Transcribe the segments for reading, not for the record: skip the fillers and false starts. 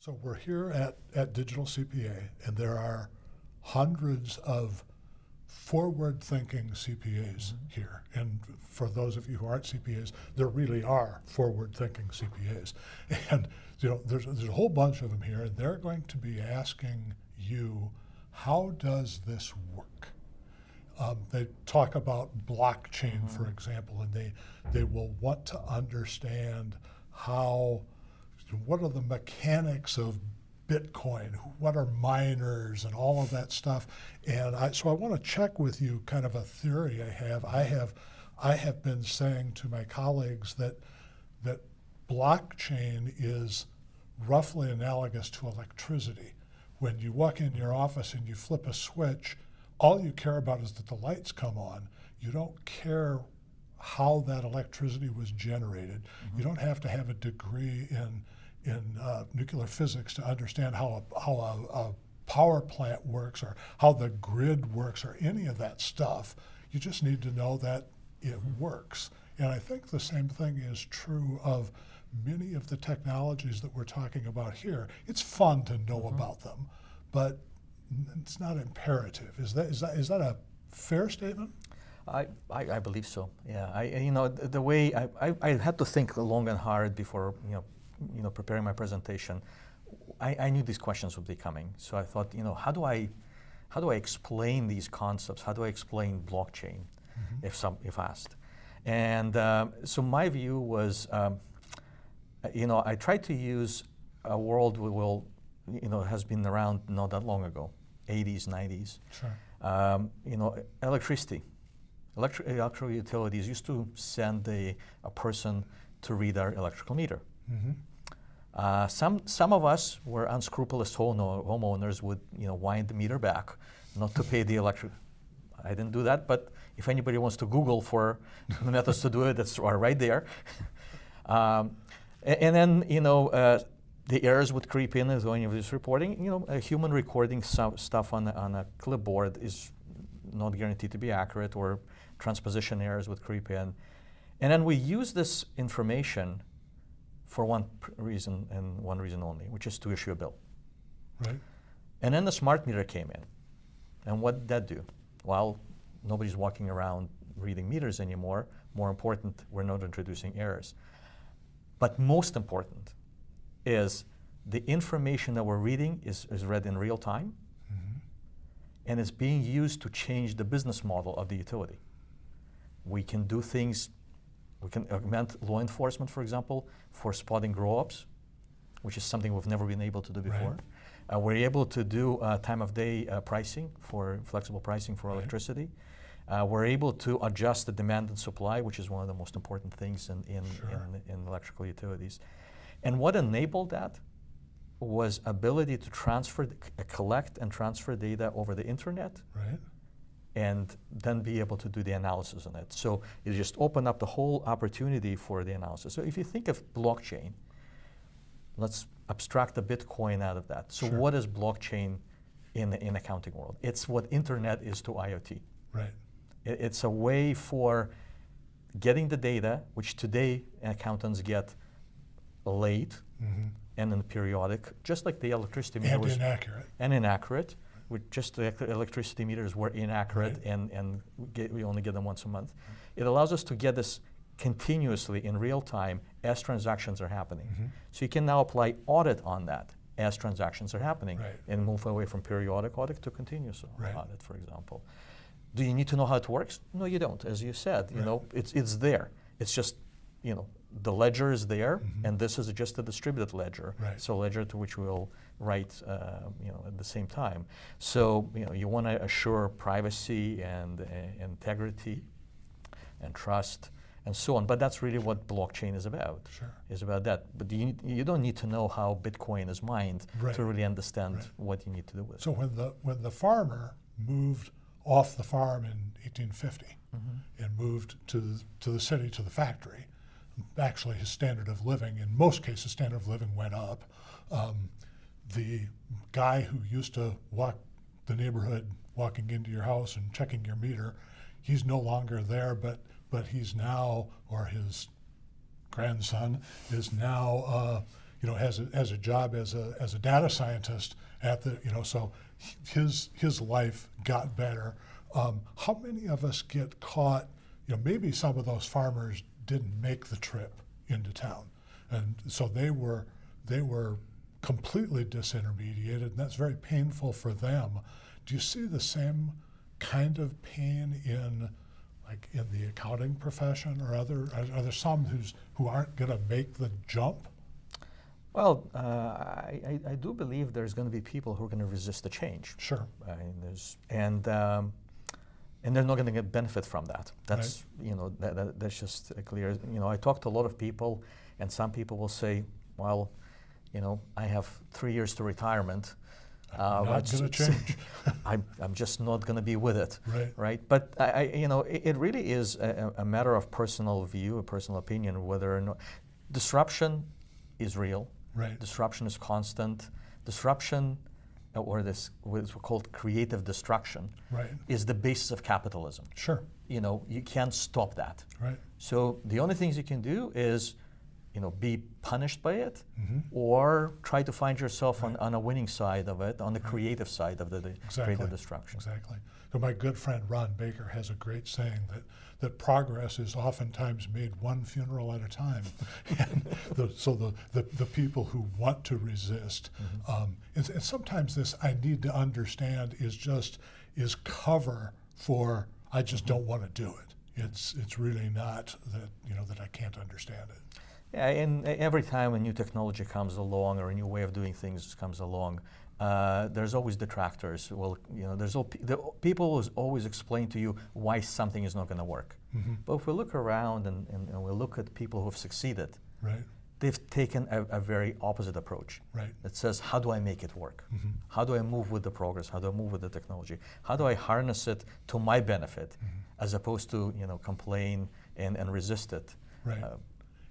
So we're here at Digital CPA, and there are hundreds of forward-thinking CPAs here. And for those of you who aren't CPAs, there really are forward-thinking CPAs. And there's a whole bunch of them here, and they're going to be asking you, how does this work? They talk about blockchain, for example, and they will want to understand what are the mechanics of Bitcoin, what are miners and all of that stuff. And so I want to check with you kind of a theory I have. I have been saying to my colleagues that blockchain is roughly analogous to electricity. When you walk in your office and you flip a switch, all you care about is that the lights come on. You don't care how that electricity was generated. You don't have to have a degree in nuclear physics to understand how a power plant works or how the grid works or any of that stuff. You just need to know that it works. And I think the same thing is true of many of the technologies that we're talking about here. It's fun to know about them, but it's not imperative. Is that a fair statement? I believe so. Yeah, the way I had to think long and hard before preparing my presentation. I knew these questions would be coming, so I thought, how do I explain these concepts? How do I explain blockchain, if asked? And so my view was, I tried to use a world has been around not that long ago, 80s, 90s. Sure. Electricity. Electrical utilities used to send a person to read our electrical meter. Some of us were unscrupulous homeowners would wind the meter back, not to pay the electric. I didn't do that, but if anybody wants to Google for the methods to do it, that's right there. And then the errors would creep in as going of this reporting. A human recording stuff on a clipboard is not guaranteed to be accurate, or transposition errors would creep in. And then we use this information for one reason and one reason only, which is to issue a bill. Right. And then the smart meter came in. And what did that do? Well, nobody's walking around reading meters anymore. More important, we're not introducing errors. But most important is the information that we're reading is read in real time, and it's being used to change the business model of the utility. We can do things, we can augment law enforcement, for example, for spotting grow-ups, which is something we've never been able to do before. Right. We're able to do time of day pricing, for flexible pricing for electricity. We're able to adjust the demand and supply, which is one of the most important things in electrical utilities. And what enabled that was ability to collect and transfer data over the internet, and then be able to do the analysis on it. So it just opened up the whole opportunity for the analysis. So if you think of blockchain, let's abstract the Bitcoin out of that. So what is blockchain in the accounting world? It's what internet is to IoT. Right. It's a way for getting the data, which today accountants get late and in periodic, just like the electricity meter was inaccurate. With just the electricity meters were inaccurate, and we only get them once a month. It allows us to get this continuously in real time as transactions are happening. So you can now apply audit on that as transactions are happening, and move away from periodic audit to continuous audit, for example. Do you need to know how it works? No, you don't. As you said, it's there. It's just, the ledger is there, and this is just a distributed ledger. So a ledger to which we'll write, at the same time. So, you want to assure privacy and integrity and trust and so on. But that's really what blockchain is about. Is about that. But you don't need to know how Bitcoin is mined to really understand what you need to do with it. So when the farmer moved off the farm in 1850 and moved to the city, to the factory, actually his standard of living, in most cases, standard of living went up. The guy who used to walk the neighborhood, walking into your house and checking your meter, he's no longer there, but he's now, or his grandson is now has a job as a data scientist at the, so his life got better. How many of us get caught? Maybe some of those farmers didn't make the trip into town, and so they were completely disintermediated, and that's very painful for them. Do you see the same kind of pain in the accounting profession, or are there some who aren't going to make the jump? Well, I do believe there's going to be people who are going to resist the change. Sure. And they're not going to get benefit from that. That's right. That's just clear. I talk to a lot of people, and some people will say, well, I have 3 years to retirement. I'm not going to change. I'm just not going to be with it. Right. But it really is a matter of personal view, a personal opinion, whether or not disruption is real. Right. Disruption is constant. Disruption, or this what's called creative destruction, right, is the basis of capitalism. Sure. You can't stop that. Right. So the only things you can do is be punished by it, mm-hmm. or try to find yourself right. on a winning side of it, on the creative side of the creative destruction. Exactly. So my good friend Ron Baker has a great saying that progress is oftentimes made one funeral at a time. And so the people who want to resist, mm-hmm. And sometimes this I need to understand is cover for I just mm-hmm. don't want to do it. It's really not that I can't understand it. Yeah, and every time a new technology comes along or a new way of doing things comes along, there's always detractors. Well, the people will always explain to you why something is not going to work. Mm-hmm. But if we look around and we look at people who have succeeded, right, they've taken a very opposite approach. Right. That says, how do I make it work? Mm-hmm. How do I move with the progress? How do I move with the technology? How do I harness it to my benefit, mm-hmm. as opposed to complain and resist it? Right.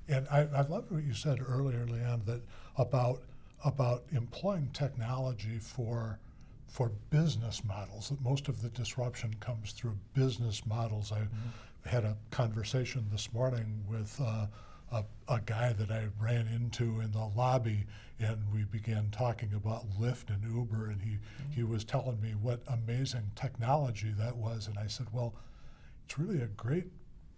And I loved what you said earlier, Leon, that about employing technology for business models. That most of the disruption comes through business models. I mm-hmm. had a conversation this morning with a guy that I ran into in the lobby, and we began talking about Lyft and Uber, and he was telling me what amazing technology that was, and I said, well, it's really a great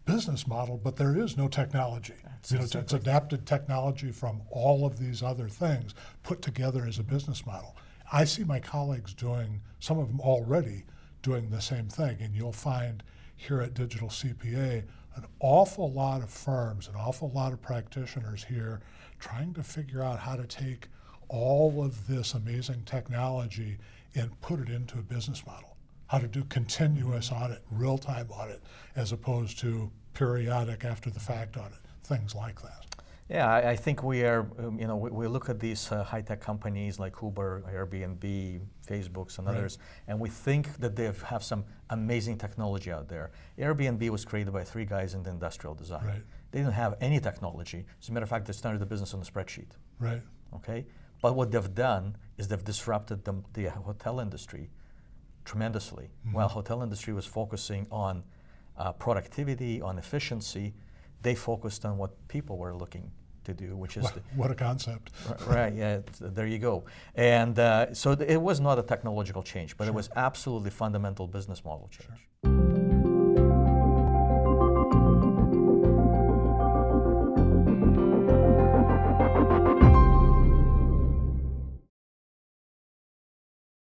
business model, but there is no technology. It's adapted technology from all of these other things put together as a business model. I see my colleagues doing, some of them already doing the same thing, and you'll find here at Digital CPA an awful lot of firms, an awful lot of practitioners here trying to figure out how to take all of this amazing technology and put it into a business model. How to do continuous audit, real-time audit, as opposed to periodic after the fact audit, things like that. Yeah, I think we are, we look at these high-tech companies like Uber, Airbnb, Facebooks, and others, and we think that they have some amazing technology out there. Airbnb was created by 3 guys in the industrial design. Right. They didn't have any technology. As a matter of fact, they started the business on a spreadsheet. Right. Okay? But what they've done is they've disrupted the hotel industry tremendously. Mm-hmm. While hotel industry was focusing on productivity, on efficiency, they focused on what people were looking to do, which is what a concept. Right. Yeah. There you go. And so it was not a technological change, but it was absolutely fundamental business model change. Sure.